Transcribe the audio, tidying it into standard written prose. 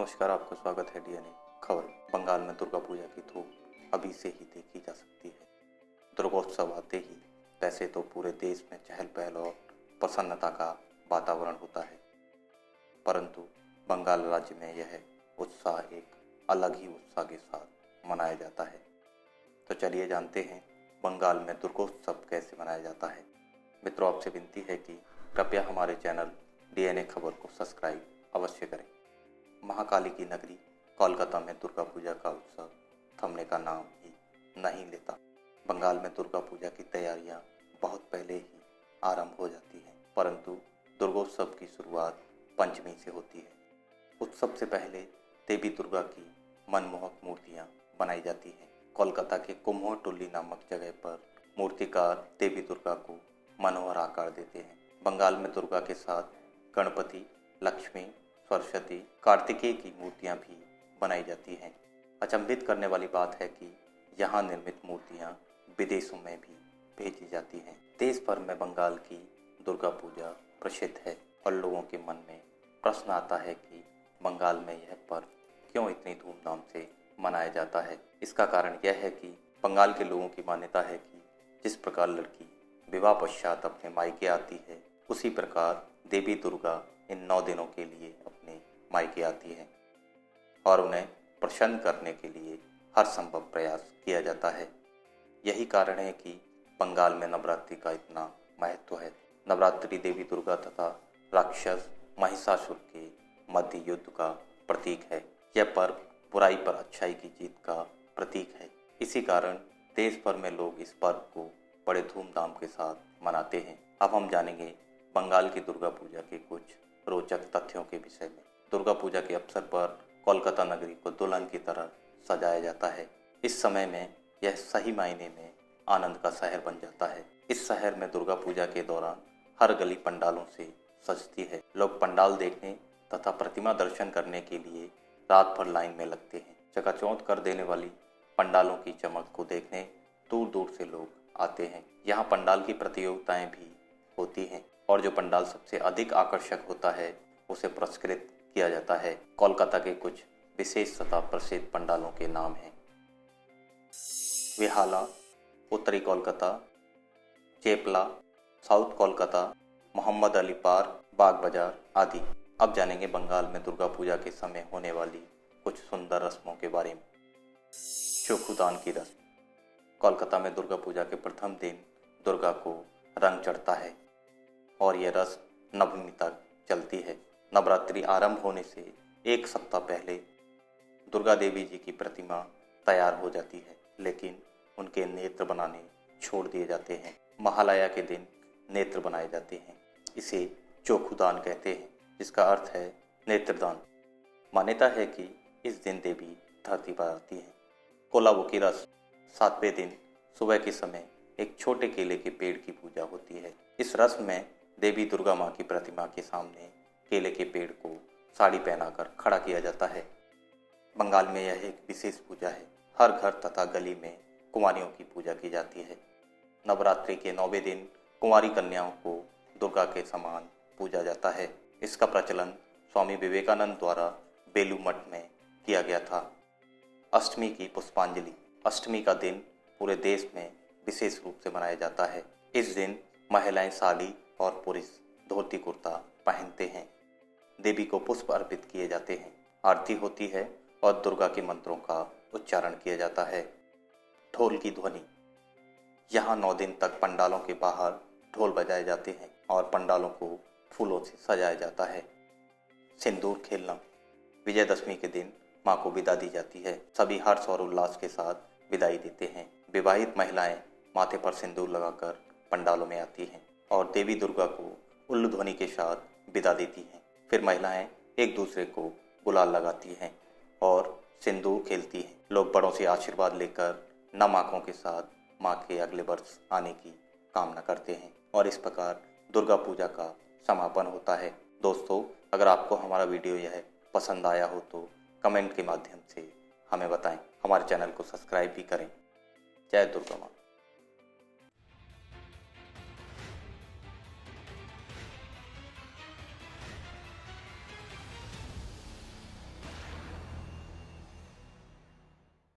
नमस्कार, आपका स्वागत है डीएनए खबर। बंगाल में दुर्गा पूजा की धूम अभी से ही देखी जा सकती है। दुर्गोत्सव आते ही वैसे तो पूरे देश में चहल पहल और प्रसन्नता का वातावरण होता है, परंतु बंगाल राज्य में यह उत्साह एक अलग ही उत्साह के साथ मनाया जाता है। तो चलिए जानते हैं बंगाल में दुर्गोत्सव कैसे मनाया जाता है। मित्रों, आपसे विनती है कि कृपया हमारे चैनल डीएनए खबर को सब्सक्राइब अवश्य करें। महाकाली की नगरी कोलकाता में दुर्गा पूजा का उत्सव थमने का नाम ही नहीं लेता। बंगाल में दुर्गा पूजा की तैयारियां बहुत पहले ही आरंभ हो जाती हैं, परंतु दुर्गोत्सव की शुरुआत पंचमी से होती है। उत्सव से पहले देवी दुर्गा की मनमोहक मूर्तियां बनाई जाती हैं। कोलकाता के कुम्भटुल्ली नामक जगह पर मूर्तिकार देवी दुर्गा को मनोहर आकार देते हैं। बंगाल में दुर्गा के साथ गणपति, लक्ष्मी, सरस्वती, कार्तिकेय की मूर्तियां भी बनाई जाती हैं। अचंभित करने वाली बात है कि यहाँ निर्मित मूर्तियां विदेशों में भी भेजी जाती हैं। देश भर में बंगाल की दुर्गा पूजा प्रसिद्ध है और लोगों के मन में प्रश्न आता है कि बंगाल में यह पर्व क्यों इतनी धूमधाम से मनाया जाता है। इसका कारण यह है कि बंगाल के लोगों की मान्यता है कि जिस प्रकार लड़की विवाह पश्चात अपने मायके आती है, उसी प्रकार देवी दुर्गा इन 9 दिनों के लिए अपने मायके आती है और उन्हें प्रसन्न करने के लिए हर संभव प्रयास किया जाता है। यही कारण है कि बंगाल में नवरात्रि का इतना महत्व है। नवरात्रि देवी दुर्गा तथा राक्षस महिषासुर के मध्य युद्ध का प्रतीक है। यह पर्व बुराई पर अच्छाई की जीत का प्रतीक है। इसी कारण देश भर में लोग इस पर्व को बड़े धूमधाम के साथ मनाते हैं। अब हम जानेंगे बंगाल की दुर्गा पूजा के कुछ रोचक तथ्यों के विषय में। दुर्गा पूजा के अवसर पर कोलकाता नगरी को दुल्हन की तरह सजाया जाता है। इस समय में यह सही मायने में आनंद का शहर बन जाता है। इस शहर में दुर्गा पूजा के दौरान हर गली पंडालों से सजती है। लोग पंडाल देखने तथा प्रतिमा दर्शन करने के लिए रात भर लाइन में लगते हैं। चकाचौंध कर देने वाली पंडालों की चमक को देखने दूर दूर से लोग आते हैं। यहाँ पंडाल की प्रतियोगिताएं भी होती हैं और जो पंडाल सबसे अधिक आकर्षक होता है उसे पुरस्कृत किया जाता है। कोलकाता के कुछ विशेष तथा प्रसिद्ध पंडालों के नाम हैं: वेहाला, उत्तरी कोलकाता, चेपला, साउथ कोलकाता, मोहम्मद अली पार्क, बाग बाजार आदि। अब जानेंगे बंगाल में दुर्गा पूजा के समय होने वाली कुछ सुंदर रस्मों के बारे में। चोखुदान की रस्म। कोलकाता में दुर्गा पूजा के प्रथम दिन दुर्गा को रंग चढ़ता है और यह रस्म नवमी तक चलती है। नवरात्रि आरंभ होने से एक सप्ताह पहले दुर्गा देवी जी की प्रतिमा तैयार हो जाती है, लेकिन उनके नेत्र बनाने छोड़ दिए जाते हैं। महालया के दिन नेत्र बनाए जाते हैं। इसे चोखुदान कहते हैं, जिसका अर्थ है नेत्रदान। मान्यता है कि इस दिन देवी धरती पर आती है। कोलाबो की रस्म। 7वें दिन सुबह के समय एक छोटे केले के पेड़ की पूजा होती है। इस रस्म में देवी दुर्गा माँ की प्रतिमा के सामने केले के पेड़ को साड़ी पहनाकर खड़ा किया जाता है। बंगाल में यह एक विशेष पूजा है। हर घर तथा गली में कुंवारियों की पूजा की जाती है। नवरात्रि के 9वें दिन कुंवारी कन्याओं को दुर्गा के समान पूजा जाता है। इसका प्रचलन स्वामी विवेकानंद द्वारा बेलू मठ में किया गया था। अष्टमी की पुष्पांजलि। अष्टमी का दिन पूरे देश में विशेष रूप से मनाया जाता है। इस दिन महिलाएं साड़ी और पुरुष धोती कुर्ता पहनते हैं। देवी को पुष्प अर्पित किए जाते हैं, आरती होती है और दुर्गा के मंत्रों का उच्चारण किया जाता है। ढोल की ध्वनि। यहाँ 9 दिन तक पंडालों के बाहर ढोल बजाए जाते हैं और पंडालों को फूलों से सजाया जाता है। सिंदूर खेलना। विजयदशमी के दिन माँ को विदा दी जाती है। सभी हर्ष और उल्लास के साथ विदाई देते हैं। विवाहित महिलाएं माथे पर सिंदूर लगाकर पंडालों में आती हैं और देवी दुर्गा को उल्लू ध्वनि के साथ विदा देती हैं। फिर महिलाएं एक दूसरे को गुलाल लगाती हैं और सिंदूर खेलती हैं। लोग बड़ों से आशीर्वाद लेकर नम आंखों के साथ माँ के अगले वर्ष आने की कामना करते हैं और इस प्रकार दुर्गा पूजा का समापन होता है। दोस्तों, अगर आपको हमारा वीडियो यह पसंद आया हो तो कमेंट के माध्यम से हमें बताएं। हमारे चैनल को सब्सक्राइब भी करें। जय दुर्गा माँ।